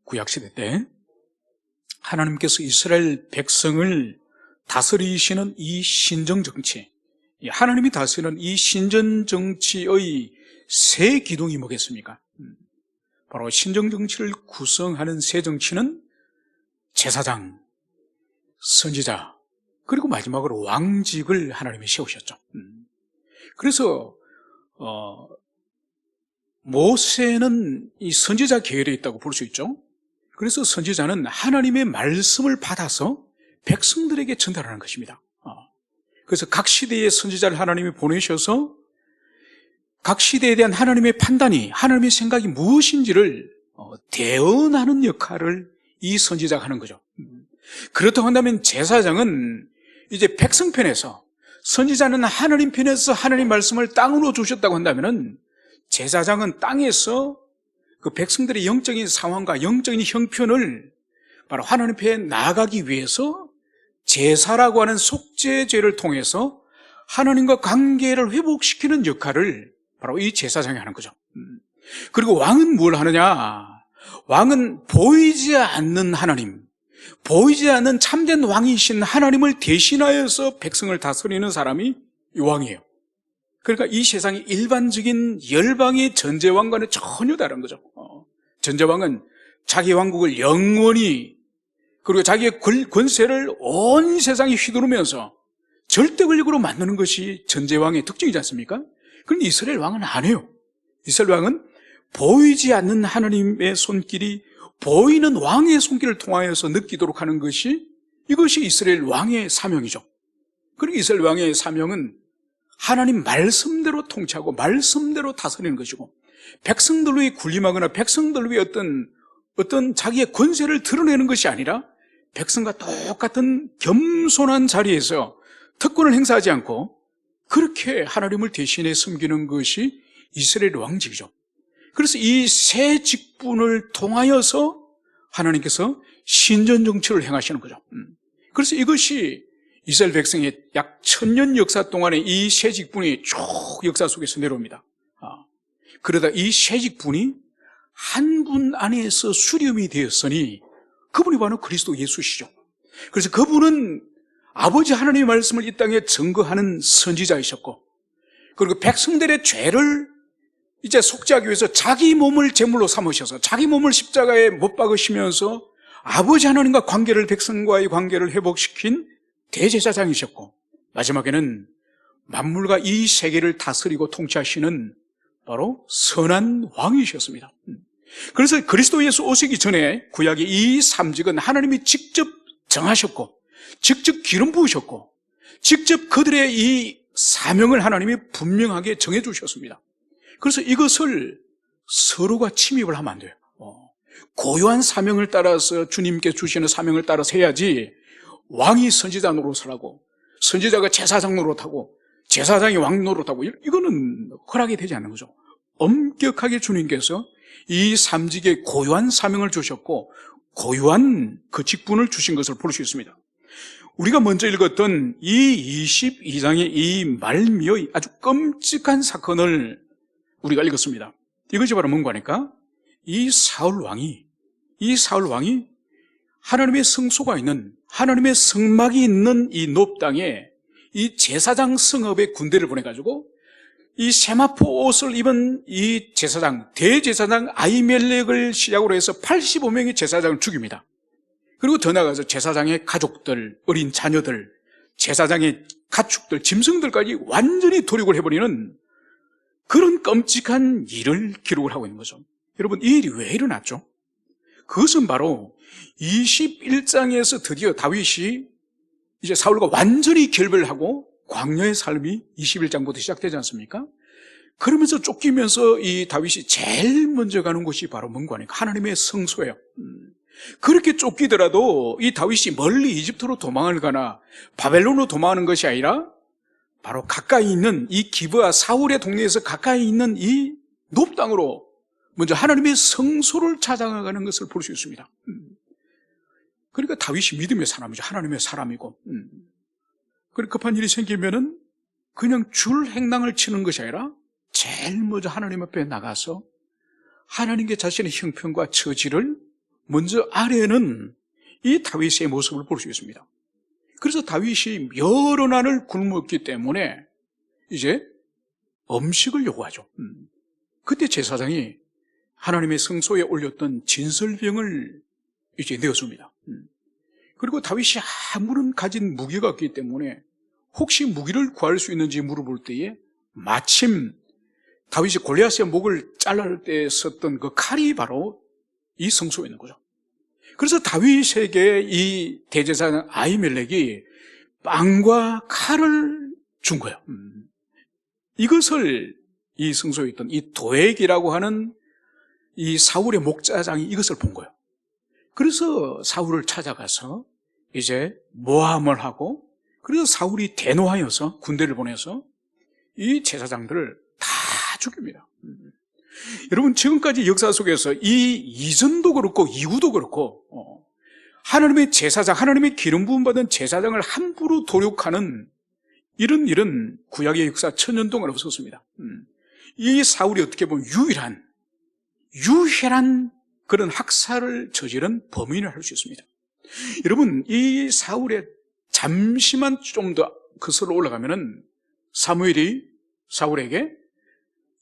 구약시대 때 하나님께서 이스라엘 백성을 다스리시는 이 신정정치, 하나님이 다스리는 이 신정정치의 세 기둥이 뭐겠습니까? 바로 신정정치를 구성하는 세 정치는 제사장, 선지자, 그리고 마지막으로 왕직을 하나님이 세우셨죠. 그래서 모세는 이 선지자 계열에 있다고 볼 수 있죠. 그래서 선지자는 하나님의 말씀을 받아서 백성들에게 전달하는 것입니다. 그래서 각 시대의 선지자를 하나님이 보내셔서 각 시대에 대한 하나님의 판단이, 하나님의 생각이 무엇인지를 대언하는 역할을 이 선지자가 하는 거죠. 그렇다고 한다면 제사장은 이제 백성 편에서, 선지자는 하나님 편에서 하나님 말씀을 땅으로 주셨다고 한다면은 제사장은 땅에서 그 백성들의 영적인 상황과 영적인 형편을 바로 하나님 편에 나아가기 위해서 제사라고 하는 속죄제를 통해서 하나님과 관계를 회복시키는 역할을 바로 이 제사장이 하는 거죠. 그리고 왕은 뭘 하느냐? 왕은 보이지 않는 하나님, 보이지 않는 참된 왕이신 하나님을 대신하여서 백성을 다스리는 사람이 이 왕이에요. 그러니까 이 세상의 일반적인 열방의 전제왕과는 전혀 다른 거죠. 전제왕은 자기 왕국을 영원히, 그리고 자기의 권세를 온 세상에 휘두르면서 절대 권력으로 만드는 것이 전제왕의 특징이지 않습니까? 그런데 이스라엘 왕은 안 해요. 이스라엘 왕은 보이지 않는 하나님의 손길이 보이는 왕의 손길을 통하여서 느끼도록 하는 것이, 이것이 이스라엘 왕의 사명이죠. 그리고 이스라엘 왕의 사명은 하나님 말씀대로 통치하고 말씀대로 다스리는 것이고, 백성들 위해 군림하거나 백성들 위해 어떤 자기의 권세를 드러내는 것이 아니라 백성과 똑같은 겸손한 자리에서 특권을 행사하지 않고 그렇게 하나님을 대신해 섬기는 것이 이스라엘 왕직이죠. 그래서 이 세 직분을 통하여서 하나님께서 신전정치를 행하시는 거죠. 그래서 이것이 이스라엘 백성의 약 1000년 역사 동안에 이 세 직분이 쭉 역사 속에서 내려옵니다. 그러다 이 세 직분이 한 분 안에서 수렴이 되었으니 그분이 바로 그리스도 예수시죠. 그래서 그분은 아버지 하나님의 말씀을 이 땅에 증거하는 선지자이셨고, 그리고 백성들의 죄를 이제 속죄하기 위해서 자기 몸을 제물로 삼으셔서 자기 몸을 십자가에 못 박으시면서 아버지 하나님과 백성과의 관계를 회복시킨 대제사장이셨고, 마지막에는 만물과 이 세계를 다스리고 통치하시는 바로 선한 왕이셨습니다. 그래서 그리스도 예수 오시기 전에 구약의 이 삼직은 하나님이 직접 정하셨고, 직접 기름 부으셨고, 직접 그들의 이 사명을 하나님이 분명하게 정해주셨습니다. 그래서 이것을 서로가 침입을 하면 안 돼요. 고유한 사명을 따라서, 주님께 주시는 사명을 따라서 해야지, 왕이 선지자 노릇을 하고 선지자가 제사장 노릇하고 제사장이 왕 노릇하고, 이거는 허락이 되지 않는 거죠. 엄격하게 주님께서 이 삼직의 고유한 사명을 주셨고 고유한 그 직분을 주신 것을 볼 수 있습니다. 우리가 먼저 읽었던 이 22장의 이 말미의 아주 끔찍한 사건을 우리가 읽었습니다. 이것이 바로 뭔가 하니까 이 사울 왕이 하나님의 성소가 있는, 하나님의 성막이 있는 이 놉 땅에 이 제사장 성읍에 군대를 보내가지고 이 세마포 옷을 입은 이 제사장, 대제사장 아히멜렉을 시작으로 해서 85명의 제사장을 죽입니다. 그리고 더 나아가서 제사장의 가족들, 어린 자녀들, 제사장의 가축들, 짐승들까지 완전히 도륙을 해버리는 그런 끔찍한 일을 기록을 하고 있는 거죠. 여러분, 이 일이 왜 일어났죠? 그것은 바로 21장에서 드디어 다윗이 이제 사울과 완전히 결별하고 광야의 삶이 21장부터 시작되지 않습니까? 그러면서 쫓기면서 이 다윗이 제일 먼저 가는 곳이 바로 뭔가 하니까 하나님의 성소예요. 그렇게 쫓기더라도 이 다윗이 멀리 이집트로 도망을 가나 바벨론으로 도망하는 것이 아니라 바로 가까이 있는 이 기브아, 사울의 동네에서 가까이 있는 이 놉 땅으로 먼저 하나님의 성소를 찾아가는 것을 볼 수 있습니다. 그러니까 다윗이 믿음의 사람이죠. 하나님의 사람이고. 그리고 급한 일이 생기면은 그냥 줄 행랑을 치는 것이 아니라 제일 먼저 하나님 앞에 나가서 하나님께 자신의 형편과 처지를 먼저 아뢰는 이 다윗의 모습을 볼 수 있습니다. 그래서 다윗이 여러 날을 굶었기 때문에 이제 음식을 요구하죠. 그때 제사장이 하나님의 성소에 올렸던 진설병을 이제 내었습니다. 그리고 다윗이 아무런 가진 무기가 없기 때문에 혹시 무기를 구할 수 있는지 물어볼 때에 마침 다윗이 골리앗의 목을 자를 때 썼던 그 칼이 바로 이 성소에 있는 거죠. 그래서 다윗에게 이 대제사장 아히멜렉이 빵과 칼을 준 거예요. 이것을 이 성소에 있던 이 도액이라고 하는 이 사울의 목자장이 이것을 본 거예요. 그래서 사울을 찾아가서 이제 모함을 하고, 그래서 사울이 대노하여서 군대를 보내서 이 제사장들을 다 죽입니다. 여러분, 지금까지 역사 속에서 이 이전도 그렇고 이후도 그렇고 하나님의 제사장, 하나님의 기름 부음 받은 제사장을 함부로 도륙하는 이런 일은 구약의 역사 1000년 동안 없었습니다. 이 사울이 어떻게 보면 유일한 그런 학살을 저지른 범인을 할 수 있습니다. 여러분, 이 사울의 잠시만 좀 더 거슬러 올라가면은 사무엘이 사울에게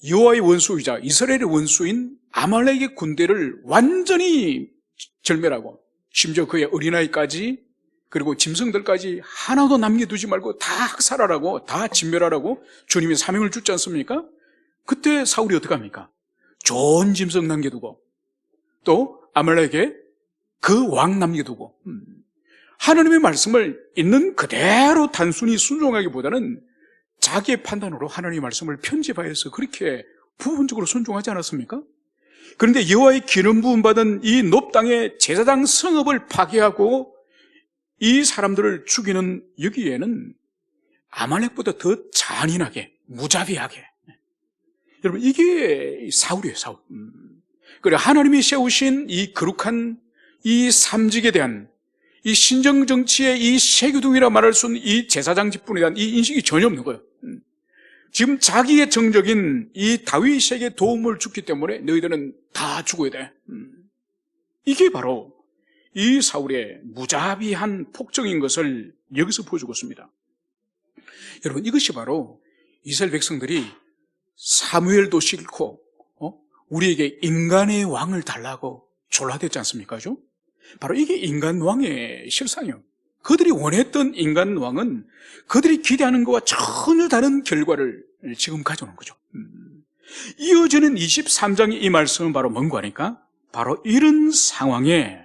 여호와의 원수이자 이스라엘의 원수인 아말렉의 군대를 완전히 절멸하고, 심지어 그의 어린아이까지 그리고 짐승들까지 하나도 남겨두지 말고 다 학살하라고, 다 진멸하라고 주님이 사명을 주지 않습니까? 그때 사울이 어떻게 합니까? 좋은 짐승 남겨두고 또 아말렉에 그 왕 남겨두고 하나님의 말씀을 있는 그대로 단순히 순종하기보다는 자기의 판단으로 하나님의 말씀을 편집하여서 그렇게 부분적으로 순종하지 않았습니까? 그런데 여호와의 기름 부음 받은 이 놉 땅의 제사장 성읍을 파괴하고 이 사람들을 죽이는 여기에는 아말렉보다 더 잔인하게, 무자비하게, 여러분, 이게 사울이에요, 사울. 그래, 하나님이 세우신 이 거룩한 이 삼직에 대한, 이 신정정치의 이 세교둥이라 말할 수 있는 이 제사장 직분에 대한 이 인식이 전혀 없는 거예요. 지금 자기의 정적인 이 다윗에게 도움을 주기 때문에 너희들은 다 죽어야 돼. 이게 바로 이 사울의 무자비한 폭정인 것을 여기서 보여주고 있습니다. 여러분, 이것이 바로 이스라엘 백성들이 사무엘도 싫고 우리에게 인간의 왕을 달라고 졸라댔지 않습니까? 바로 이게 인간 왕의 실상이에요. 그들이 원했던 인간 왕은 그들이 기대하는 것과 전혀 다른 결과를 지금 가져오는 거죠. 이어지는 23장의 이 말씀은 바로 뭔가 하니까, 바로 이런 상황에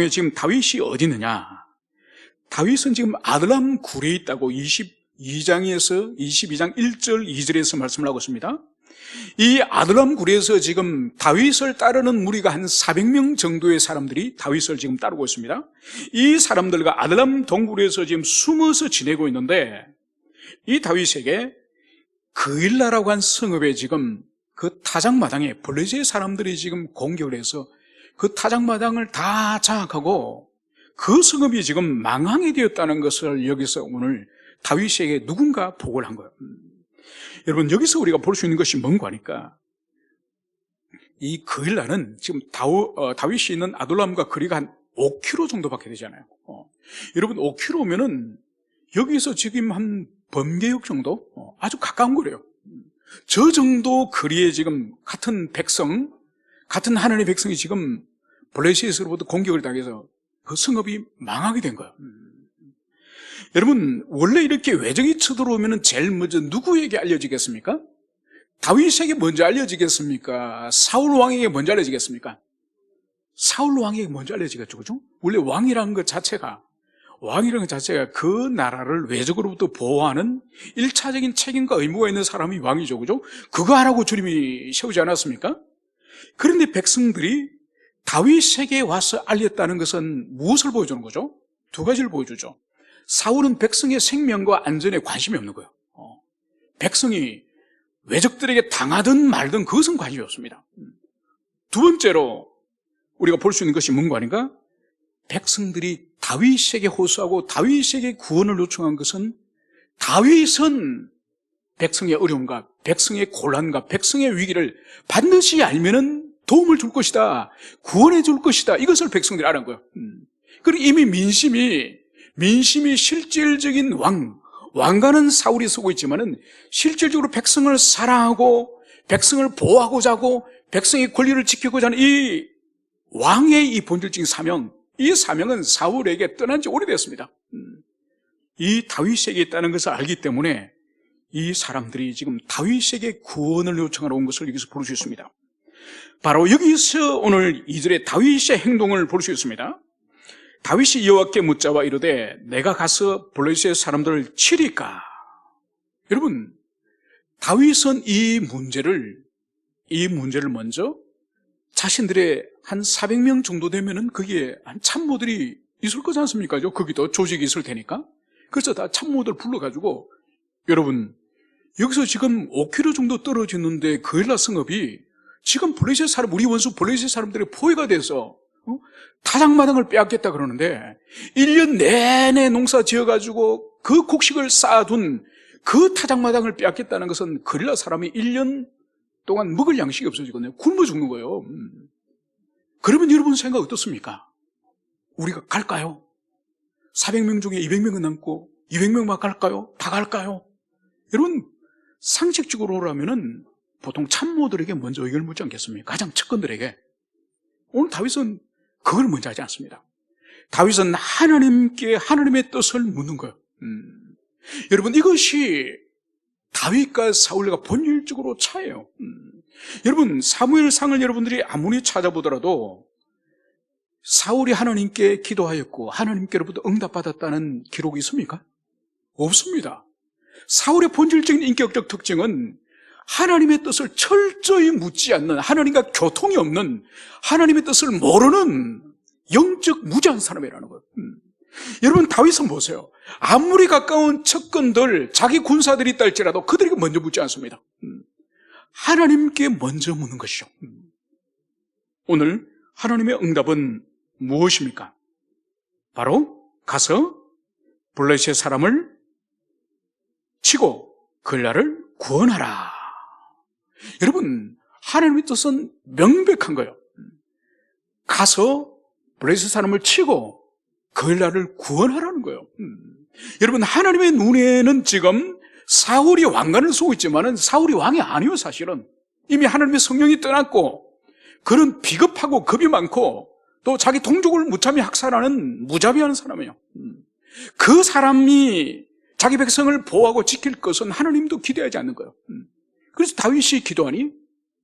지금 다윗이 어디 있느냐? 다윗은 지금 아들람 굴에 있다고 22장 1절 2절에서 말씀을 하고 있습니다. 이 아들람 굴에서 지금 다윗을 따르는 무리가 한 400명 정도의 사람들이 다윗을 지금 따르고 있습니다. 이 사람들과 아들람 동굴에서 지금 숨어서 지내고 있는데, 이 다윗에게 그일라라고 한 성읍에 지금 그 타작마당에 블레셋 사람들이 지금 공격을 해서 그 타작마당을 다 장악하고 그 성읍이 지금 망항이 되었다는 것을 여기서 오늘 다윗에게 누군가 보고를 한 거예요. 여러분, 여기서 우리가 볼 수 있는 것이 뭔가 하니까, 이 그일라는 지금 다윗이 있는 아둘람과 거리가 한 5km 정도밖에 되잖아요. 여러분, 5km면은 여기서 지금 한 범계역 정도? 아주 가까운 거래요. 저 정도 거리에 지금 같은 하나님의 백성이 지금 블레셋으로부터 공격을 당해서 그 성읍이 망하게 된 거예요. 여러분, 원래 이렇게 외적이 쳐들어오면 제일 먼저 누구에게 알려지겠습니까? 다윗에게 먼저 알려지겠습니까? 사울 왕에게 먼저 알려지겠습니까? 사울 왕에게 먼저 알려지겠죠, 그죠? 원래 왕이라는 것 자체가 그 나라를 외적으로부터 보호하는 1차적인 책임과 의무가 있는 사람이 왕이죠, 그죠? 그거 하라고 주님이 세우지 않았습니까? 그런데 백성들이 다윗에게 와서 알렸다는 것은 무엇을 보여주는 거죠? 두 가지를 보여주죠. 사울은 백성의 생명과 안전에 관심이 없는 거예요. 백성이 외적들에게 당하든 말든 그것은 관심이 없습니다. 두 번째로 우리가 볼 수 있는 것이 뭔가 아닌가? 백성들이 다윗에게 호소하고 다윗에게 구원을 요청한 것은, 다윗은 백성의 어려움과 백성의 곤란과 백성의 위기를 반드시 알면은 도움을 줄 것이다, 구원해 줄 것이다, 이것을 백성들이 알은 거예요. 그리고 이미 민심이 실질적인 왕가는 사울이 서고 있지만은 실질적으로 백성을 사랑하고 백성을 보호하고자 하고 백성의 권리를 지키고자 하는 이 왕의 이 본질적인 사명, 이 사명은 사울에게 떠난 지 오래됐습니다. 이 다윗에게 있다는 것을 알기 때문에 이 사람들이 지금 다윗에게 구원을 요청하러 온 것을 여기서 볼 수 있습니다. 바로 여기서 오늘 2절의 다윗의 행동을 볼 수 있습니다. 다윗이 여호와께 묻자와 이르되 내가 가서 블레셋의 사람들을 치리까? 여러분, 다윗은 이 문제를 먼저 자신들의 한 400명 정도 되면은 거기에 한 참모들이 있을 거지 않습니까? 거기도 조직이 있을 테니까. 그래서 다 참모들 불러가지고, 여러분, 여기서 지금 5km 정도 떨어지는데 그엘라 성읍이 지금 우리 원수 블레셋 사람들의 포위가 돼서 타작마당을 빼앗겠다 그러는데 1년 내내 농사 지어가지고 그 곡식을 쌓아둔 그 타작마당을 빼앗겠다는 것은 그엘라 사람이 1년 동안 먹을 양식이 없어지거든요. 굶어 죽는 거예요. 그러면 여러분 생각 어떻습니까? 우리가 갈까요? 400명 중에 200명은 남고 200명만 갈까요? 다 갈까요? 여러분, 상식적으로라면은 보통 참모들에게 먼저 의견을 묻지 않겠습니까? 가장 측근들에게. 오늘 다윗은 그걸 먼저 하지 않습니다. 다윗은 하나님의 뜻을 묻는 거예요. 여러분, 이것이 다윗과 사울과 본질적으로 차이예요. 여러분, 사무엘상을 여러분들이 아무리 찾아보더라도 사울이 하나님께 기도하였고 하나님께로부터 응답받았다는 기록이 있습니까? 없습니다. 사울의 본질적인 인격적 특징은 하나님의 뜻을 철저히 묻지 않는, 하나님과 교통이 없는, 하나님의 뜻을 모르는 영적 무지한 사람이라는 거예요. 여러분, 다윗은 보세요. 아무리 가까운 측근들, 자기 군사들이 있다 할지라도 그들에게 먼저 묻지 않습니다. 하나님께 먼저 묻는 것이죠. 오늘 하나님의 응답은 무엇입니까? 바로 가서 블레셋 사람을 치고 그엘라를 구원하라. 여러분, 하나님의 뜻은 명백한 거예요. 가서 블레셋 사람을 치고 그엘라를 구원하라는 거예요. 여러분, 하나님의 눈에는 지금 사울이 왕관을 쓰고 있지만은 사울이 왕이 아니에요. 사실은 이미 하나님의 성령이 떠났고 그는 비겁하고 겁이 많고 또 자기 동족을 무참히 학살하는 무자비한 사람이에요. 그 사람이 자기 백성을 보호하고 지킬 것은 하나님도 기대하지 않는 거예요. 그래서 다윗이 기도하니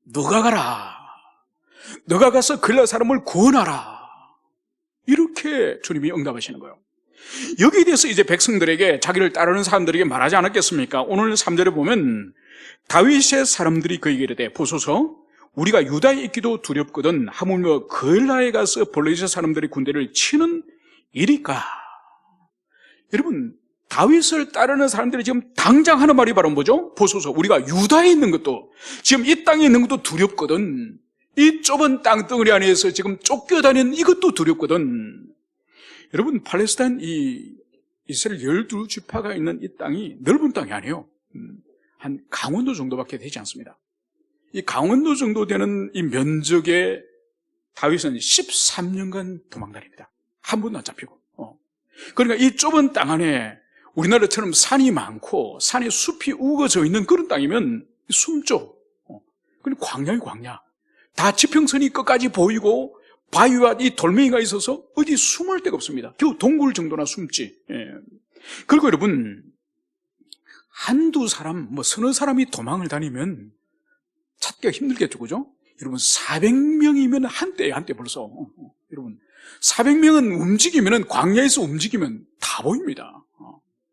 너가 가라, 너가 가서 그엘라 사람을 구원하라, 이렇게 주님이 응답하시는 거예요. 여기에 대해서 이제 백성들에게, 자기를 따르는 사람들에게 말하지 않았겠습니까? 오늘 3절에 보면 다윗의 사람들이 그에게 이르되 보소서 우리가 유다에 있기도 두렵거든 하물며 그엘라에 가서 블레셋 사람들의 군대를 치는 일이까? 여러분, 다윗을 따르는 사람들이 지금 당장 하는 말이 바로 뭐죠? 보소서 우리가 유다에 있는 것도, 지금 이 땅에 있는 것도 두렵거든, 이 좁은 땅덩어리 안에서 지금 쫓겨다니는 이것도 두렵거든. 여러분, 팔레스타인 이스라엘 12지파가 있는 이 땅이 넓은 땅이 아니에요. 한 강원도 정도밖에 되지 않습니다. 이 강원도 정도 되는 이 면적에 다윗은 13년간 도망다닙니다. 한 번도 안 잡히고. 그러니까 이 좁은 땅 안에 우리나라처럼 산이 많고 산에 숲이 우거져 있는 그런 땅이면 숨죠. 그리고 광야의 광야. 다 지평선이 끝까지 보이고 바위와 이 돌멩이가 있어서 어디 숨을 데가 없습니다. 겨우 동굴 정도나 숨지. 그리고 여러분, 한두 사람, 서너 사람이 도망을 다니면 찾기가 힘들겠죠, 그죠? 여러분, 400명이면 한때 벌써. 여러분, 400명은 움직이면은, 광야에서 움직이면 다 보입니다.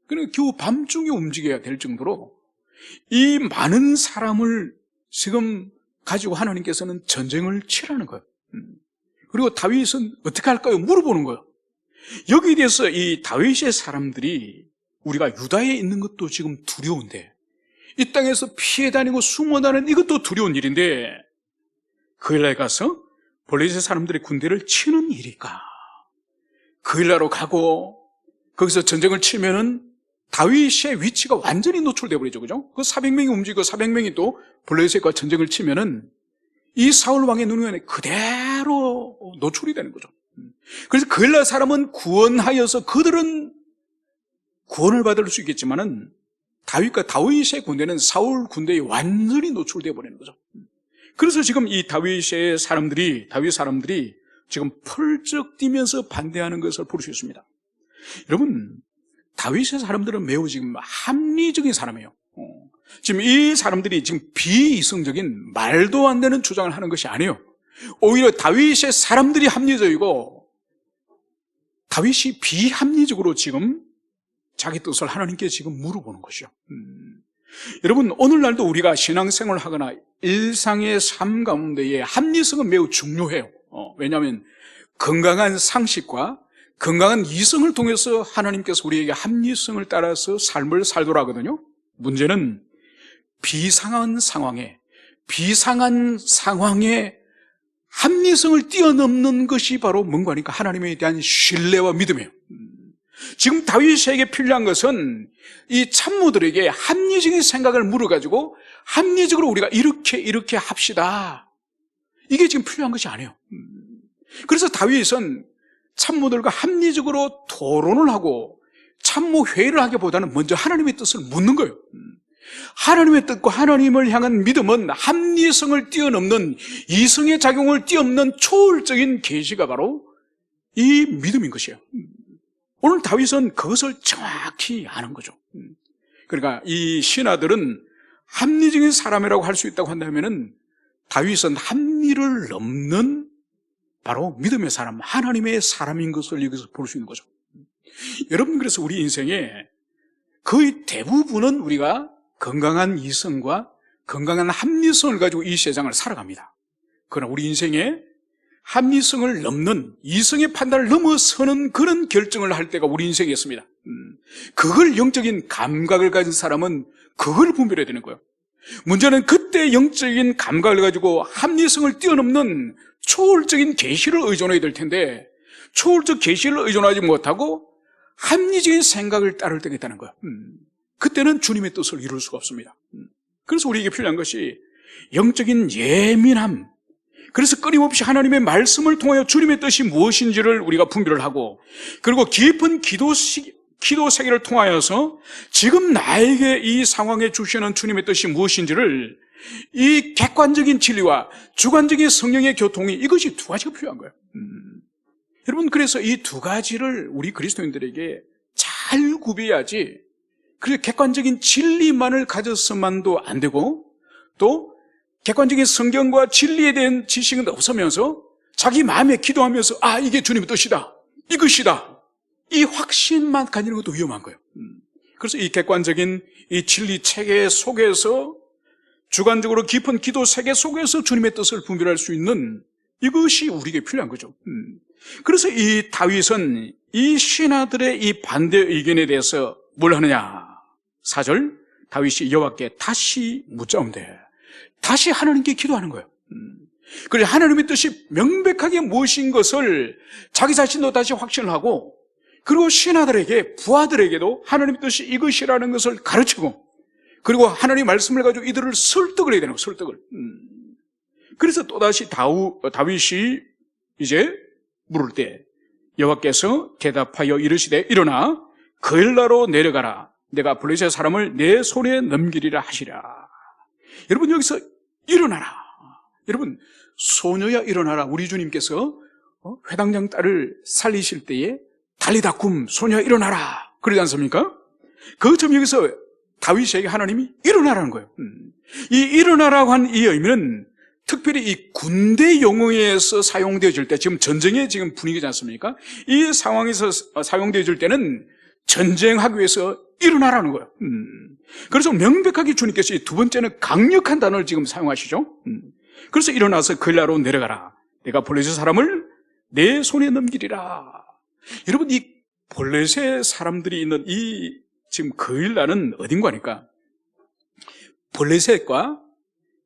그러니까 겨우 밤중에 움직여야 될 정도로 이 많은 사람을 지금 가지고 하나님께서는 전쟁을 치라는 거예요. 그리고 다윗은 어떻게 할까요? 물어보는 거예요. 여기에 대해서 이 다윗의 사람들이 우리가 유다에 있는 것도 지금 두려운데, 이 땅에서 피해 다니고 숨어 다니는 이것도 두려운 일인데 그엘라에 가서 블레셋 사람들의 군대를 치는 일일까? 그엘라로 가고 거기서 전쟁을 치면은 다윗의 위치가 완전히 노출되어 버리죠. 그죠? 그 400명이 움직이고 400명이 또 블레셋과 전쟁을 치면은 이 사울 왕의 눈에 그대로 노출이 되는 거죠. 그래서 그엘라 사람은 구원하여서 그들은 구원을 받을 수 있겠지만은 다윗과 다윗의 군대는 사울 군대에 완전히 노출되어 버리는 거죠. 그래서 지금 이 다윗 사람들이 지금 펄쩍 뛰면서 반대하는 것을 볼 수 있습니다. 여러분, 다윗의 사람들은 매우 지금 합리적인 사람이에요. 지금 이 사람들이 지금 비이성적인 말도 안 되는 주장을 하는 것이 아니에요. 오히려 다윗의 사람들이 합리적이고 다윗이 비합리적으로 지금 자기 뜻을 하나님께 지금 물어보는 것이죠. 여러분, 오늘날도 우리가 신앙생활을 하거나 일상의 삶 가운데에 합리성은 매우 중요해요. 왜냐하면 건강한 상식과 건강한 이성을 통해서 하나님께서 우리에게 합리성을 따라서 삶을 살도록 하거든요. 문제는 비상한 상황에 합리성을 뛰어넘는 것이 바로 뭔가 하니까 하나님에 대한 신뢰와 믿음이에요. 지금 다윗에게 필요한 것은 이 참모들에게 합리적인 생각을 물어가지고 합리적으로 우리가 이렇게 합시다, 이게 지금 필요한 것이 아니에요. 그래서 다윗은 참모들과 합리적으로 토론을 하고 참모 회의를 하기보다는 먼저 하나님의 뜻을 묻는 거예요. 하나님의 뜻과 하나님을 향한 믿음은 합리성을 뛰어넘는, 이성의 작용을 뛰어넘는 초월적인 계시가 바로 이 믿음인 것이에요. 오늘 다윗은 그것을 정확히 아는 거죠. 그러니까 이 신하들은 합리적인 사람이라고 할 수 있다고 한다면은 다윗은 합리를 넘는 바로 믿음의 사람, 하나님의 사람인 것을 여기서 볼 수 있는 거죠. 여러분, 그래서 우리 인생에 거의 대부분은 우리가 건강한 이성과 건강한 합리성을 가지고 이 세상을 살아갑니다. 그러나 우리 인생에 합리성을 넘는, 이성의 판단을 넘어서는 그런 결정을 할 때가 우리 인생에 있습니다. 그걸 영적인 감각을 가진 사람은 그걸 분별해야 되는 거예요. 문제는 그때 영적인 감각을 가지고 합리성을 뛰어넘는 초월적인 계시를 의존해야 될 텐데, 초월적 계시를 의존하지 못하고 합리적인 생각을 따를 때가 있다는 거예요. 그때는 주님의 뜻을 이룰 수가 없습니다. 그래서 우리에게 필요한 것이 영적인 예민함, 그래서 끊임없이 하나님의 말씀을 통하여 주님의 뜻이 무엇인지를 우리가 분별을 하고, 그리고 깊은 기도 세계를 통하여서 지금 나에게 이 상황에 주시는 주님의 뜻이 무엇인지를, 이 객관적인 진리와 주관적인 성령의 교통이, 이것이 두 가지가 필요한 거예요. 여러분, 그래서 이 두 가지를 우리 그리스도인들에게 잘 구비해야지, 그리고 객관적인 진리만을 가졌으만도 안 되고, 또 객관적인 성경과 진리에 대한 지식은 없으면서 자기 마음에 기도하면서 이게 주님의 뜻이다, 이것이다, 이 확신만 가지는 것도 위험한 거예요. 그래서 이 객관적인 이 진리 체계 속에서, 주관적으로 깊은 기도 세계 속에서 주님의 뜻을 분별할 수 있는, 이것이 우리에게 필요한 거죠. 그래서 이 다윗은 이 신하들의 이 반대 의견에 대해서 뭘 하느냐? 4절, 다윗이 여호와께 다시 묻자온대, 다시 하나님께 기도하는 거예요. 그래서 하나님의 뜻이 명백하게 무엇인 것을 자기 자신도 다시 확신을 하고, 그리고 신하들에게, 부하들에게도 하나님의 뜻이 이것이라는 것을 가르치고, 그리고 하나님의 말씀을 가지고 이들을 설득을 해야 되는 거예요. 설득을. 그래서 또다시 다윗이 이제 물을 때 여호와께서 대답하여 이르시되, 일어나 그엘라로 내려가라, 내가 블레셋 사람을 내 손에 넘기리라 하시라. 여러분, 여기서 일어나라. 여러분, 소녀야 일어나라. 우리 주님께서 회당장 딸을 살리실 때에 달리다쿰 소녀야 일어나라 그러지 않습니까? 그것처럼 여기서 다윗에게 하나님이 일어나라는 거예요. 이 일어나라고 한 이 의미는 특별히 이 군대 용어에서 사용되어질 때, 지금 전쟁의 지금 분위기지 않습니까? 이 상황에서 사용되어질 때는 전쟁하기 위해서 일어나라는 거예요. 그래서 명백하게 주님께서 이 두 번째는 강력한 단어를 지금 사용하시죠. 그래서 일어나서 그엘라로 내려가라, 내가 블레셋 사람을 내 손에 넘기리라. 여러분, 이 블레셋 사람들이 있는 이 지금 그엘라는 어딘가니까 블레셋과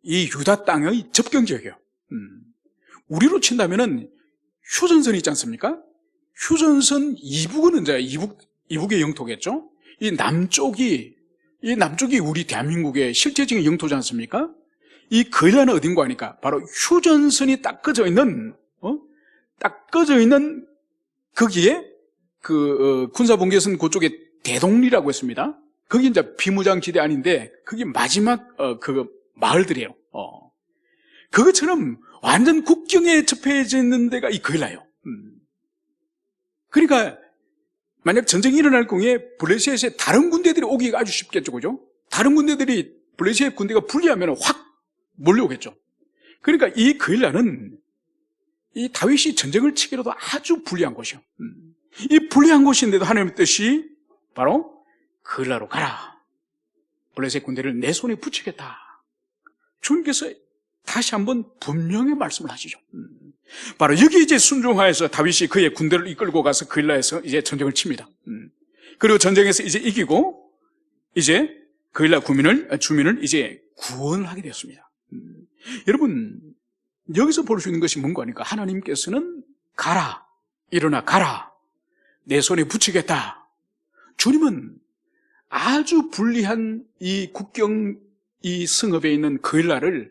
이 유다 땅의 접경 지역이에요. 우리로 친다면은 휴전선이 있지 않습니까? 휴전선 이북은 이제 이북의 영토겠죠. 이 남쪽이 우리 대한민국의 실제적인 영토지 않습니까? 이 거일라는 어딘가 하니까 바로 휴전선이 딱 꺼져 있는 거기에 군사분계선 그쪽에 대동리라고 했습니다. 거기 이제 비무장지대 아닌데 그게 마지막 그 마을들이에요. 그것처럼 완전 국경에 접해져 있는 데가 이 거일라예요. 그러니까 만약 전쟁이 일어날 경우에 블레시아에서 다른 군대들이 오기가 아주 쉽겠죠, 그죠? 다른 군대들이 블레시아 군대가 불리하면 확 몰려오겠죠. 그러니까 이 거일라는 이 다윗이 전쟁을 치기로도 아주 불리한 곳이요. 이 불리한 곳인데도 하나님의 뜻이 바로 거일라로 가라. 블레셋 군대를 내 손에 붙이겠다. 주님께서 다시 한번 분명히 말씀을 하시죠. 바로 여기 이제 순종하여서 다윗이 그의 군대를 이끌고 가서 거일라에서 이제 전쟁을 칩니다. 그리고 전쟁에서 이제 이기고 이제 거일라 주민을 이제 구원하게 되었습니다. 여러분, 여기서 볼 수 있는 것이 뭔가 하니까 하나님께서는 가라, 일어나 가라, 내 손에 붙이겠다. 주님은 아주 불리한 이 국경 이 성읍에 있는 거일라를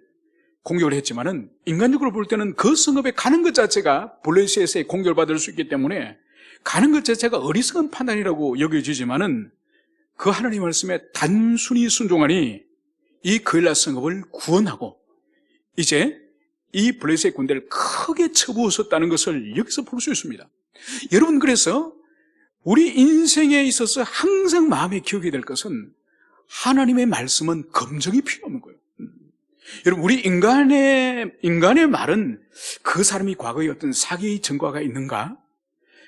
공격을 했지만은 인간적으로 볼 때는 그 성읍에 가는 것 자체가 블레셋에 공격을 받을 수 있기 때문에 가는 것 자체가 어리석은 판단이라고 여겨지지만은 그 하나님 말씀에 단순히 순종하니 이 거일라 성읍을 구원하고 이제 이 블레셋 군대를 크게 쳐부었었다는 것을 여기서 볼 수 있습니다. 여러분, 그래서 우리 인생에 있어서 항상 마음에 기억해야 될 것은 하나님의 말씀은 검증이 필요 없는 거예요. 여러분, 우리 인간의 말은 그 사람이 과거에 어떤 사기의 전과가 있는가?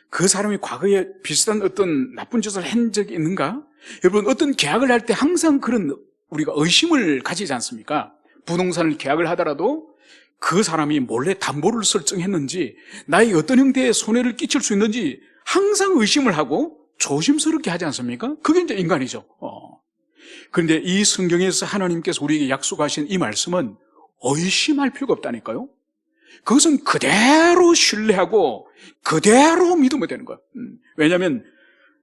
그 사람이 과거에 비슷한 어떤 나쁜 짓을 한 적이 있는가? 여러분, 어떤 계약을 할 때 항상 그런 우리가 의심을 가지지 않습니까? 부동산을 계약을 하더라도 그 사람이 몰래 담보를 설정했는지, 나에게 어떤 형태의 손해를 끼칠 수 있는지 항상 의심을 하고 조심스럽게 하지 않습니까? 그게 이제 인간이죠. 그런데 이 성경에서 하나님께서 우리에게 약속하신 이 말씀은 의심할 필요가 없다니까요. 그것은 그대로 신뢰하고 그대로 믿으면 되는 거예요. 왜냐하면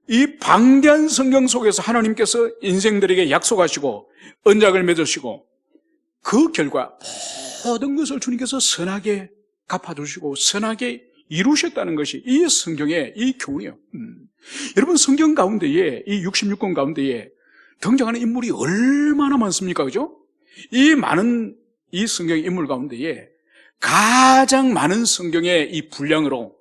이 방대한 성경 속에서 하나님께서 인생들에게 약속하시고 언약을 맺으시고 그 결과 모든 것을 주님께서 선하게 갚아주시고 선하게 이루셨다는 것이 이 성경의 이 교훈이에요. 여러분, 성경 가운데에 이 66권 가운데에 등장하는 인물이 얼마나 많습니까? 그죠? 이 많은 이 성경의 인물 가운데에 가장 많은 성경의 이 분량으로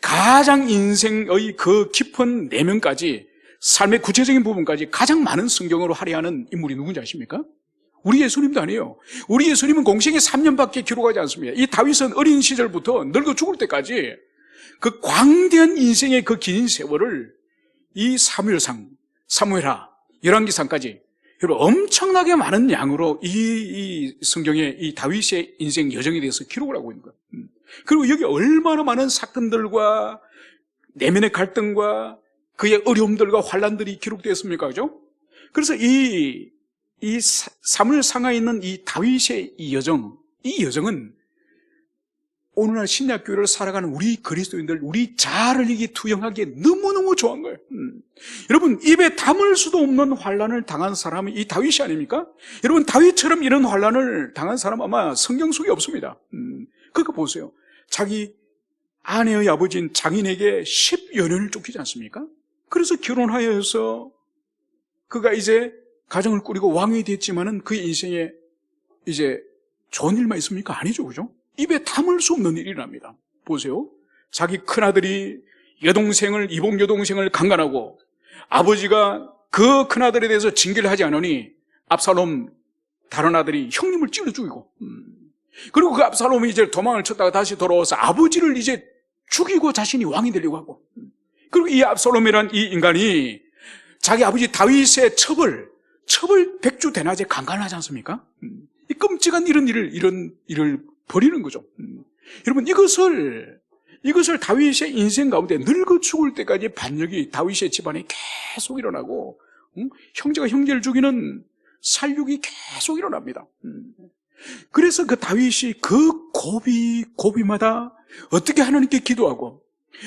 가장 인생의 그 깊은 내면까지 삶의 구체적인 부분까지 가장 많은 성경으로 할애하는 인물이 누군지 아십니까? 우리 예수님도 아니에요. 우리 예수님은 공생에 3년밖에 기록하지 않습니다. 이 다윗은 어린 시절부터 늙어 죽을 때까지 그 광대한 인생의 그 긴 세월을 이 사무엘하, 열왕기상까지 여러분 엄청나게 많은 양으로 이 성경의 이 다윗의 인생 여정에 대해서 기록을 하고 있는 거예요. 그리고 여기 얼마나 많은 사건들과 내면의 갈등과 그의 어려움들과 환란들이 기록되었습니까? 그죠? 그래서 이 사무엘 상하에 있는 이 다윗의 이 여정은 오늘날 신약교회를 살아가는 우리 그리스도인들, 우리 자아를 이게 투영하기에 너무너무 좋은 거예요. 여러분, 입에 담을 수도 없는 환란을 당한 사람이 이 다윗이 아닙니까? 여러분, 다윗처럼 이런 환란을 당한 사람 아마 성경 속에 없습니다. 그거 보세요. 자기 아내의 아버지인 장인에게 10여 년을 쫓기지 않습니까? 그래서 결혼하여서 그가 이제 가정을 꾸리고 왕이 됐지만은 그의 인생에 이제 좋은 일만 있습니까? 아니죠, 그죠? 입에 담을 수 없는 일이랍니다. 보세요. 자기 큰아들이 이복 여동생을 강간하고 아버지가 그 큰아들에 대해서 징계를 하지 않으니 압살롬 다른 아들이 형님을 찔러 죽이고 그리고 그 압살롬이 이제 도망을 쳤다가 다시 돌아와서 아버지를 이제 죽이고 자신이 왕이 되려고 하고 그리고 이 압살롬이란 이 인간이 자기 아버지 다윗의 첩을 백주 대낮에 강간하지 않습니까? 이 끔찍한 이런 일을 버리는 거죠. 여러분, 이것을 다윗의 인생 가운데 늙어 죽을 때까지 반역이 다윗의 집안에 계속 일어나고 형제가 형제를 죽이는 살육이 계속 일어납니다. 그래서 그 다윗이 그 고비마다 어떻게 하나님께 기도하고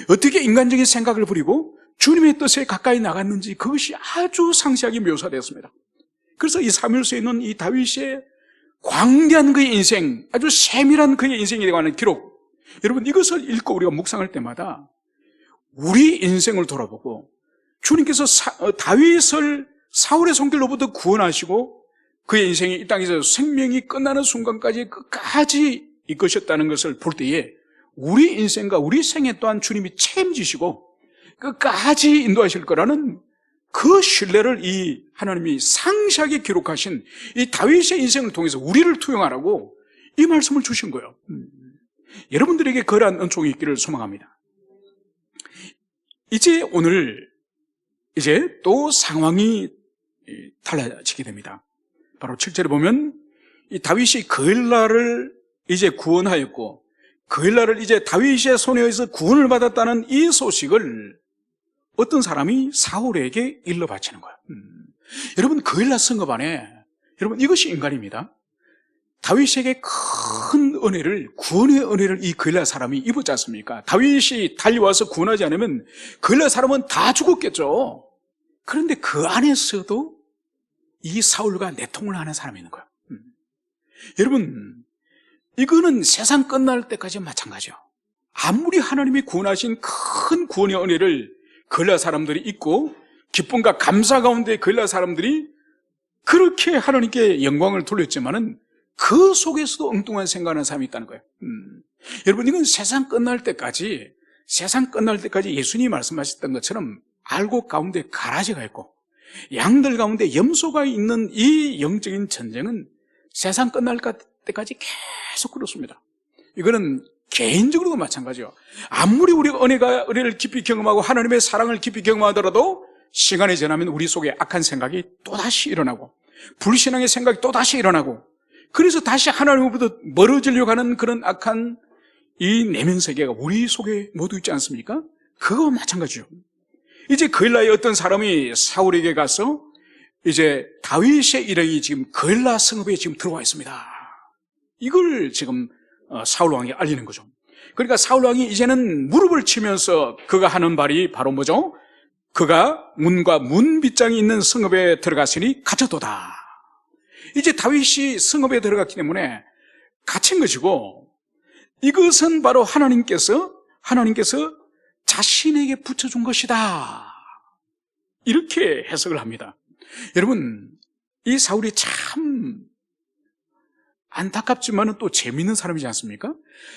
어떻게 인간적인 생각을 부리고 주님의 뜻에 가까이 나갔는지 그것이 아주 상세하게 묘사되었습니다. 그래서 이 사무엘서에 있는 이 다윗의 광대한 그의 인생, 아주 세밀한 그의 인생에 관한 기록, 여러분 이것을 읽고 우리가 묵상할 때마다 우리 인생을 돌아보고 주님께서 다윗을 사울의 손길로부터 구원하시고 그의 인생이 이 땅에서 생명이 끝나는 순간까지 끝까지 이끄셨다는 것을 볼 때에 우리 인생과 우리 생애 또한 주님이 책임지시고 끝까지 인도하실 거라는 그 신뢰를 이 하나님이 상세하게 기록하신 이 다윗의 인생을 통해서 우리를 투영하라고 이 말씀을 주신 거예요. 여러분들에게 그러한 은총이 있기를 소망합니다. 이제 오늘 또 상황이 달라지게 됩니다. 바로 7절에 보면 이 다윗이 그엘라를 이제 구원하였고 그엘라를 이제 다윗의 손에 의해서 구원을 받았다는 이 소식을 어떤 사람이 사울에게 일러 바치는 거예요. 여러분 그엘라 성읍 안에 여러분 이것이 인간입니다. 다윗에게 큰 은혜를 구원의 은혜를 이 그엘라 사람이 입었지 않습니까? 다윗이 달려와서 구원하지 않으면 그엘라 사람은 다 죽었겠죠. 그런데 그 안에서도 이 사울과 내통을 하는 사람이 있는 거예요. 여러분 이거는 세상 끝날 때까지 마찬가지예요. 아무리 하나님이 구원하신 큰 구원의 은혜를 그엘라 사람들이 있고 기쁨과 감사 가운데 그엘라 사람들이 그렇게 하나님께 영광을 돌렸지만은 그 속에서도 엉뚱한 생각하는 사람이 있다는 거예요. 여러분 이건 세상 끝날 때까지 예수님이 말씀하셨던 것처럼 알곡 가운데 가라지가 있고 양들 가운데 염소가 있는 이 영적인 전쟁은 세상 끝날 때까지 계속 그렇습니다. 이거는 개인적으로도 마찬가지예요. 아무리 우리가 은혜를 깊이 경험하고 하나님의 사랑을 깊이 경험하더라도 시간이 지나면 우리 속에 악한 생각이 또다시 일어나고 불신앙의 생각이 또다시 일어나고 그래서 다시 하나님으로부터 멀어지려고 하는 그런 악한 이 내면 세계가 우리 속에 모두 있지 않습니까? 그거와 마찬가지죠. 이제 그엘라의 어떤 사람이 사울에게 가서 이제 다윗의 일행이 지금 그엘라 성읍에 지금 들어와 있습니다. 이걸 지금 사울 왕이 알리는 거죠. 그러니까 사울 왕이 이제는 무릎을 치면서 그가 하는 말이 바로 뭐죠? 그가 문과 문 빗장이 있는 성읍에 들어갔으니 갇혔도다. 이제 다윗이 성읍에 들어갔기 때문에 갇힌 것이고 이것은 바로 하나님께서 자신에게 붙여준 것이다. 이렇게 해석을 합니다. 여러분 이 사울이 참 안타깝지만 또 재미있는 사람이지 않습니까?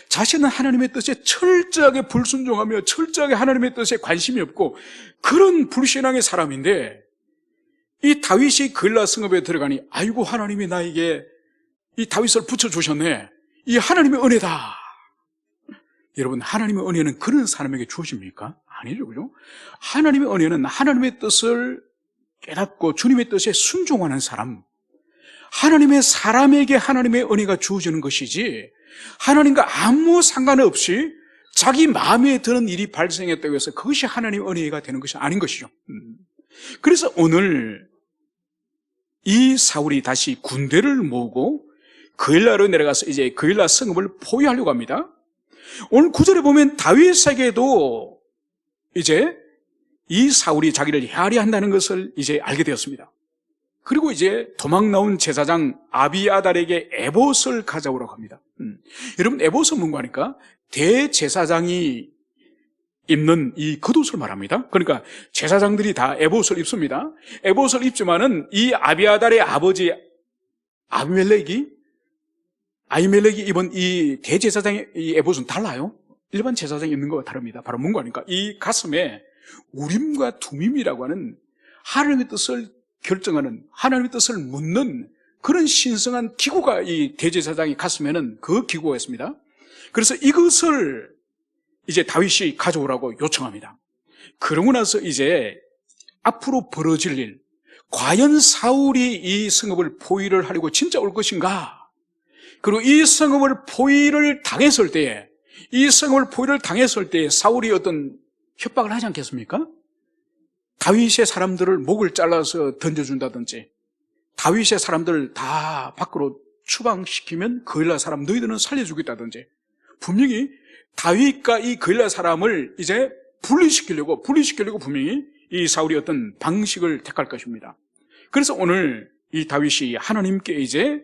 자신은 하나님의 뜻에 철저하게 불순종하며 철저하게 하나님의 뜻에 관심이 없고 그런 불신앙의 사람인데 이 다윗이 그엘라 성읍에 들어가니 아이고 하나님이 나에게 이 다윗을 붙여주셨네. 이 하나님의 은혜다. 여러분 하나님의 은혜는 그런 사람에게 주어집니까? 아니죠, 그죠? 하나님의 은혜는 하나님의 뜻을 깨닫고 주님의 뜻에 순종하는 사람, 하나님의 사람에게 하나님의 은혜가 주어지는 것이지 하나님과 아무 상관없이 자기 마음에 드는 일이 발생했다고 해서 그것이 하나님의 은혜가 되는 것이 아닌 것이죠. 그래서 오늘 이 사울이 다시 군대를 모으고 그엘라로 내려가서 이제 그엘라 성읍을 포위하려고 합니다. 오늘 9절에 보면 다윗에게도 이제 이 사울이 자기를 헤아려한다는 것을 이제 알게 되었습니다. 그리고 이제 도망 나온 제사장 아비아달에게 에봇을 가져오라고 합니다. 여러분 에봇은 뭔가 하니까 대제사장이 입는 이 겉옷을 말합니다. 그러니까 제사장들이 다 에봇을 입습니다. 에봇을 입지만은 이 아비아달의 아버지 아히멜렉이 입은 이 대제사장의 이 에봇은 달라요. 일반 제사장이 입는 것과 다릅니다. 바로 뭔가 하니까 이 가슴에 우림과 투밈이라고 하는 하나님의 뜻을 결정하는, 하나님의 뜻을 묻는 그런 신성한 기구가 이 대제사장의 가슴에는 그 기구가 있습니다. 그래서 이것을 이제 다윗이 가져오라고 요청합니다. 그러고 나서 이제 앞으로 벌어질 일, 과연 사울이 이 성읍을 포위를 하려고 진짜 올 것인가? 그리고 이 성읍을 포위를 당했을 때에, 사울이 어떤 협박을 하지 않겠습니까? 다윗의 사람들을 목을 잘라서 던져준다든지, 다윗의 사람들 다 밖으로 추방시키면 그엘라 사람 너희들은 살려주겠다든지, 분명히 다윗과 이 그엘라 사람을 이제 분리시키려고 분명히 이 사울이 어떤 방식을 택할 것입니다. 그래서 오늘 이 다윗이 하나님께 이제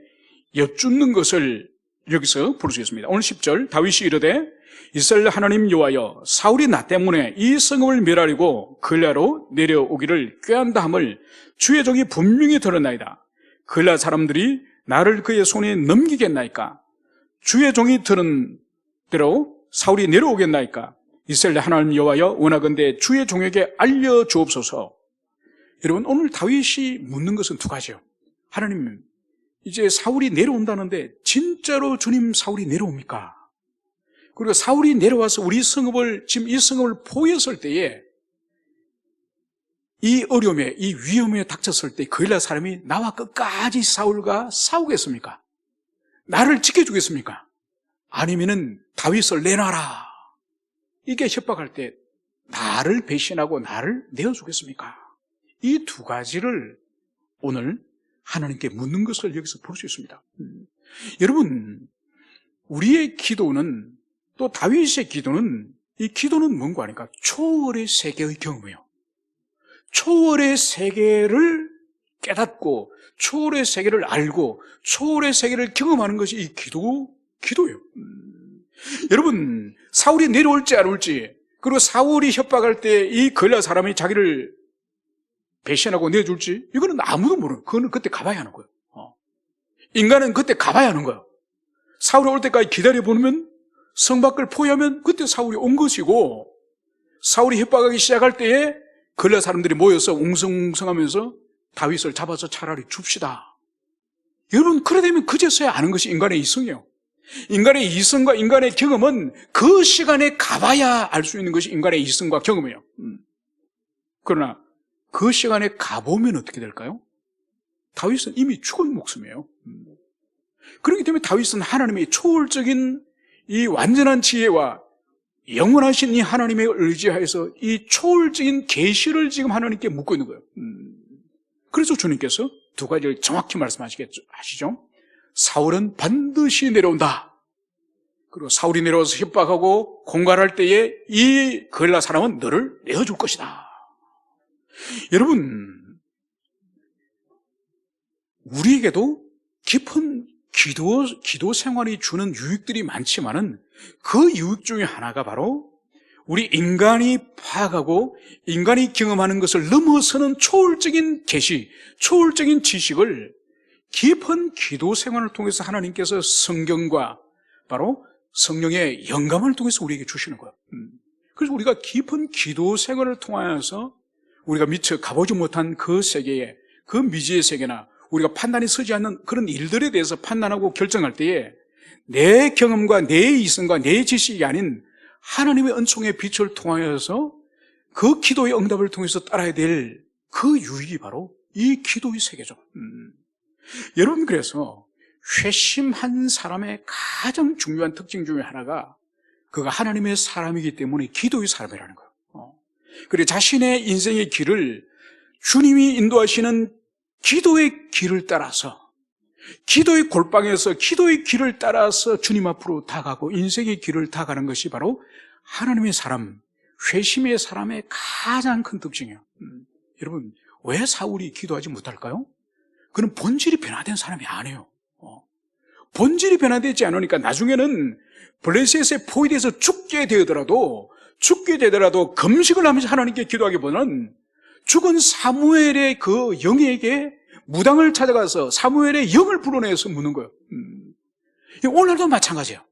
여쭙는 것을 여기서 볼 수 있습니다. 오늘 10절 다윗이 이르되 이스라엘 하나님 여호와여 사울이 나 때문에 이 성읍을 멸하려고 글라로 내려오기를 꾀한다 함을 주의 종이 분명히 들었나이다. 글라 사람들이 나를 그의 손에 넘기겠나이까? 주의 종이 들은 대로 사울이 내려오겠나이까? 이스라엘 하나님 여호와여 원하건대 주의 종에게 알려주옵소서. 여러분 오늘 다윗이 묻는 것은 두 가지예요. 하나님 이제 사울이 내려온다는데 진짜로 주님 사울이 내려옵니까? 그리고 사울이 내려와서 우리 성읍을 지금 이 성읍을 포위했을 때에 이 어려움에 이 위험에 닥쳤을 때 그일라 사람이 나와 끝까지 사울과 싸우겠습니까? 나를 지켜주겠습니까? 아니면은 다윗을 내놔라 이게 협박할 때 나를 배신하고 나를 내어주겠습니까? 이 두 가지를 오늘 하나님께 묻는 것을 여기서 볼 수 있습니다. 여러분 우리의 기도는 또 다윗의 기도는 이 기도는 뭔가 하니까 초월의 세계의 경험이에요. 초월의 세계를 깨닫고 초월의 세계를 알고 초월의 세계를 경험하는 것이 이 기도예요. 여러분 사울이 내려올지 안 올지 그리고 사울이 협박할 때 이 걸라 사람이 자기를 배신하고 내줄지 이거는 아무도 모르는 그거는 그때 가봐야 하는 거예요. 인간은 그때 가봐야 하는 거예요. 사울이 올 때까지 기다려보면 성 밖을 포위하면 그때 사울이 온 것이고 사울이 협박하기 시작할 때에 걸라 사람들이 모여서 웅성웅성하면서 다윗을 잡아서 차라리 줍시다. 여러분 그래 되면 그제서야 아는 것이 인간의 이성이에요. 인간의 이성과 인간의 경험은 그 시간에 가봐야 알 수 있는 것이 인간의 이성과 경험이에요. 그러나 그 시간에 가보면 어떻게 될까요? 다윗은 이미 죽은 목숨이에요. 그렇기 때문에 다윗은 하나님의 초월적인 이 완전한 지혜와 영원하신 이 하나님의 의지하에서 이 초월적인 계시를 지금 하나님께 묻고 있는 거예요. 그래서 주님께서 두 가지를 정확히 말씀하시죠. 사울은 반드시 내려온다. 그리고 사울이 내려와서 협박하고 공갈할 때에 이 걸라 사람은 너를 내어줄 것이다. 여러분 우리에게도 깊은 기도 생활이 주는 유익들이 많지만은 그 유익 중에 하나가 바로 우리 인간이 파악하고 인간이 경험하는 것을 넘어서는 초월적인 계시, 초월적인 지식을 깊은 기도 생활을 통해서 하나님께서 성경과 바로 성령의 영감을 통해서 우리에게 주시는 거예요. 그래서 우리가 깊은 기도 생활을 통하여서 우리가 미처 가보지 못한 그 세계에 그 미지의 세계나 우리가 판단이 서지 않는 그런 일들에 대해서 판단하고 결정할 때에 내 경험과 내 이성과 내 지식이 아닌 하나님의 은총의 빛을 통하여서 그 기도의 응답을 통해서 따라야 될 그 유익이 바로 이 기도의 세계죠. 여러분 그래서 회심한 사람의 가장 중요한 특징 중에 하나가 그가 하나님의 사람이기 때문에 기도의 사람이라는 거예요. 그리고 자신의 인생의 길을 주님이 인도하시는 기도의 길을 따라서 기도의 골방에서 기도의 길을 따라서 주님 앞으로 다가고 인생의 길을 다가는 것이 바로 하나님의 사람, 회심의 사람의 가장 큰 특징이에요. 여러분 왜 사울이 기도하지 못할까요? 그는 본질이 변화된 사람이 아니에요. 본질이 변화되지 않으니까 나중에는 블레셋의 포위돼서 죽게 되더라도 금식을 하면서 하나님께 기도하기보다는 죽은 사무엘의 그 영에게 무당을 찾아가서 사무엘의 영을 불어내서 묻는 거예요. 오늘도 마찬가지예요.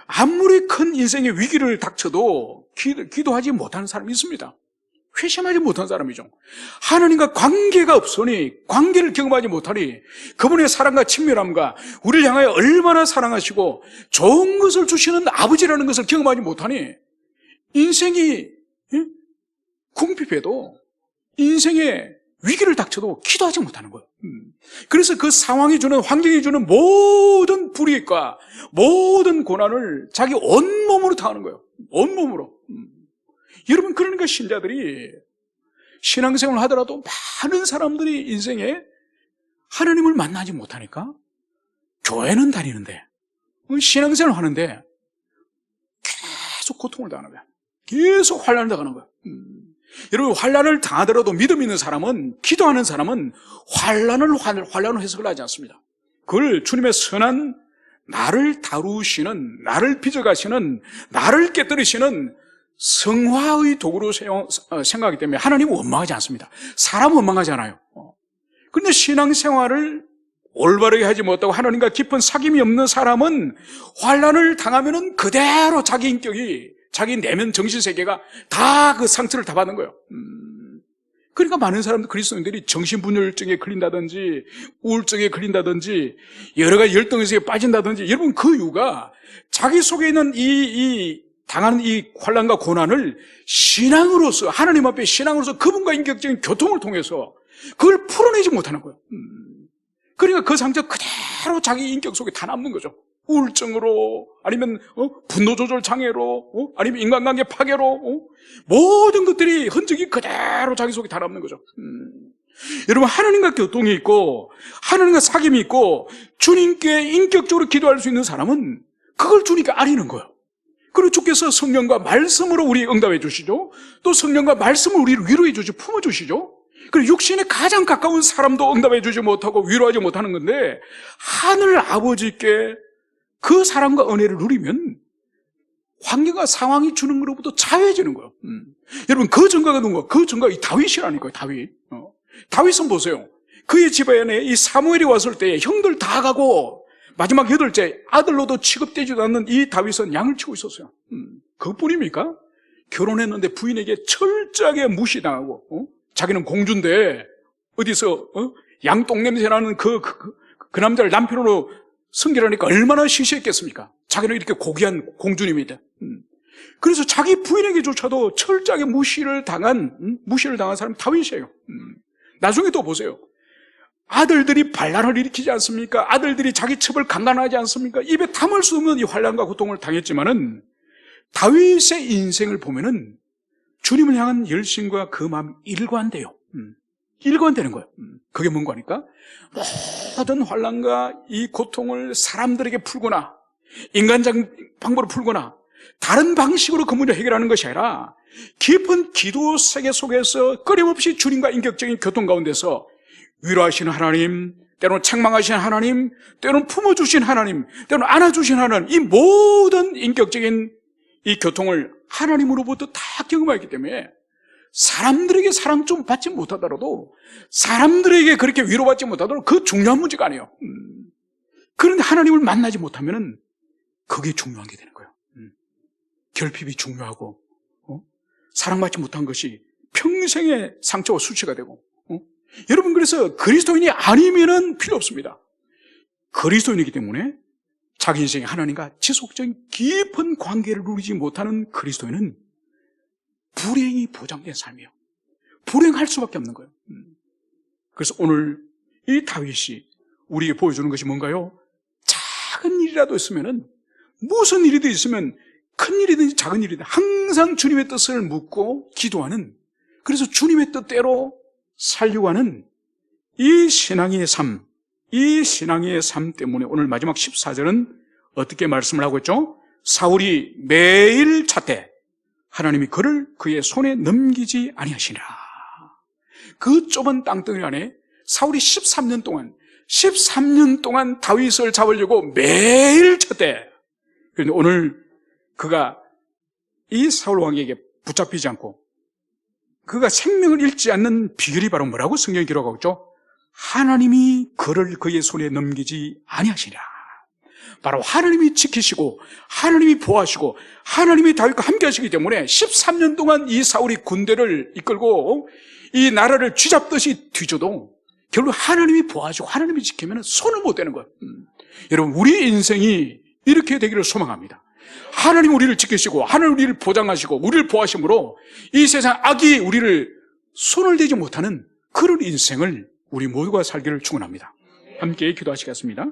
아무리 큰 인생의 위기를 닥쳐도 기도하지 못하는 사람이 있습니다. 회심하지 못한 사람이죠. 하나님과 관계가 없으니 관계를 경험하지 못하니 그분의 사랑과 친밀함과 우리를 향하여 얼마나 사랑하시고 좋은 것을 주시는 아버지라는 것을 경험하지 못하니 인생이 궁핍해도 인생의 위기를 닥쳐도 기도하지 못하는 거예요. 그래서 그 상황이 주는 환경이 주는 모든 불이익과 모든 고난을 자기 온몸으로 당하는 거예요. 온몸으로. 여러분 그러니까 신자들이 신앙생활을 하더라도 많은 사람들이 인생에 하나님을 만나지 못하니까 교회는 다니는데 신앙생활을 하는데 계속 고통을 당하는 거야. 계속 환난을 당하는 거예요. 여러분, 환난을 당하더라도 믿음 있는 사람은, 기도하는 사람은 환난을 해석을 하지 않습니다. 그걸 주님의 선한 나를 다루시는, 나를 빚어가시는, 나를 깨뜨리시는 성화의 도구로 생각하기 때문에 하나님은 원망하지 않습니다. 사람은 원망하지 않아요. 그런데 신앙생활을 올바르게 하지 못하고 하나님과 깊은 사귐이 없는 사람은 환난을 당하면은 그대로 자기 인격이, 자기 내면 정신세계가 다 그 상처를 다 받는 거예요. 그러니까 많은 사람들, 그리스도인들이 정신분열증에 걸린다든지 우울증에 걸린다든지 여러 가지 열등의식에 빠진다든지, 여러분 그 이유가 자기 속에 있는 당하는 이 환난과 고난을 신앙으로서, 하나님 앞에 신앙으로서 그분과 인격적인 교통을 통해서 그걸 풀어내지 못하는 거예요. 그러니까 그 상처 그대로 자기 인격 속에 다 남는 거죠. 우울증으로, 아니면 분노 조절 장애로, 아니면 인간관계 파괴로, 모든 것들이 흔적이 그대로 자기 속에 다 남는 거죠. 여러분, 하나님과 교통이 있고 하나님과 사귐이 있고 주님께 인격적으로 기도할 수 있는 사람은 그걸 주님께 아리는 거예요. 그리고 주께서 성령과 말씀으로 우리 응답해 주시죠. 또 성령과 말씀을 우리를 위로해 주시고 품어 주시죠. 그리고 육신에 가장 가까운 사람도 응답해 주지 못하고 위로하지 못하는 건데, 하늘 아버지께 그 사랑과 은혜를 누리면 환경과 상황이 주는 것로부터 자유해지는 거예요. 여러분, 그 증거가 누군가? 그 증거가 이 다윗이라니까요. 다윗. 다윗은 보세요. 그의 집안에 이 사무엘이 왔을 때 형들 다 가고 마지막 8째 아들로도 취급되지도 않는 이 다윗은 양을 치고 있었어요. 그뿐입니까? 결혼했는데 부인에게 철저하게 무시당하고, 자기는 공주인데 어디서 양 똥냄새 나는 그 남자를 남편으로 승계하니까 얼마나 시시했겠습니까? 자기는 이렇게 고귀한 공주님이다. 그래서 자기 부인에게조차도 철저하게 무시를 당한 사람이 다윗이에요. 나중에 또 보세요. 아들들이 반란을 일으키지 않습니까? 아들들이 자기 첩을 강간하지 않습니까? 입에 담을 수 없는 이 환난과 고통을 당했지만은 다윗의 인생을 보면은 주님을 향한 열심과 그 마음이 일관돼요. 일관되는 거예요. 그게 뭔가 하니까 모든 환난과 이 고통을 사람들에게 풀거나 인간적 방법으로 풀거나 다른 방식으로 그 문제를 해결하는 것이 아니라 깊은 기도 세계 속에서 끊임없이 주님과 인격적인 교통 가운데서 위로하시는 하나님, 때로는 책망하시는 하나님, 때로는 품어주신 하나님, 때로는 안아주신 하나님, 이 모든 인격적인 이 교통을 하나님으로부터 다 경험하기 때문에 사람들에게 사랑 좀 받지 못하더라도, 사람들에게 그렇게 위로받지 못하더라도 그 중요한 문제가 아니에요. 그런데 하나님을 만나지 못하면 그게 중요한 게 되는 거예요. 결핍이 중요하고, 사랑받지 못한 것이 평생의 상처와 수치가 되고, 여러분, 그래서 그리스도인이 아니면은 필요 없습니다. 그리스도인이기 때문에 자기 인생에 하나님과 지속적인 깊은 관계를 누리지 못하는 그리스도인은 불행이 보장된 삶이에요. 불행할 수밖에 없는 거예요. 그래서 오늘 이 다윗이 우리에게 보여주는 것이 뭔가요? 작은 일이라도 있으면은, 무슨 일이든 있으면 큰 일이든지 작은 일이든 항상 주님의 뜻을 묻고 기도하는, 그래서 주님의 뜻대로 살려고 하는 이 신앙의 삶, 이 신앙의 삶 때문에 오늘 마지막 14절은 어떻게 말씀을 하고 있죠? 사울이 매일 찾되 하나님이 그를 그의 손에 넘기지 아니하시니라. 그 좁은 땅덩이 안에 사울이 13년 동안 다윗을 잡으려고 매일 찾되, 그런데 오늘 그가 이 사울 왕에게 붙잡히지 않고 그가 생명을 잃지 않는 비결이 바로 뭐라고 성경이 기록하고 있죠? 하나님이 그를 그의 손에 넘기지 아니하시니라. 바로 하나님이 지키시고 하나님이 보호하시고 하나님이 다윗과 함께 하시기 때문에 13년 동안 이 사울이 군대를 이끌고 이 나라를 쥐잡듯이 뒤져도 결국 하나님이 보호하시고 하나님이 지키면 손을 못 대는 거예요. 여러분, 우리 인생이 이렇게 되기를 소망합니다. 하나님 우리를 지키시고 하나님 우리를 보장하시고 우리를 보호하심으로 이 세상 악이 우리를 손을 대지 못하는 그런 인생을 우리 모두가 살기를 축원합니다. 함께 기도하시겠습니다.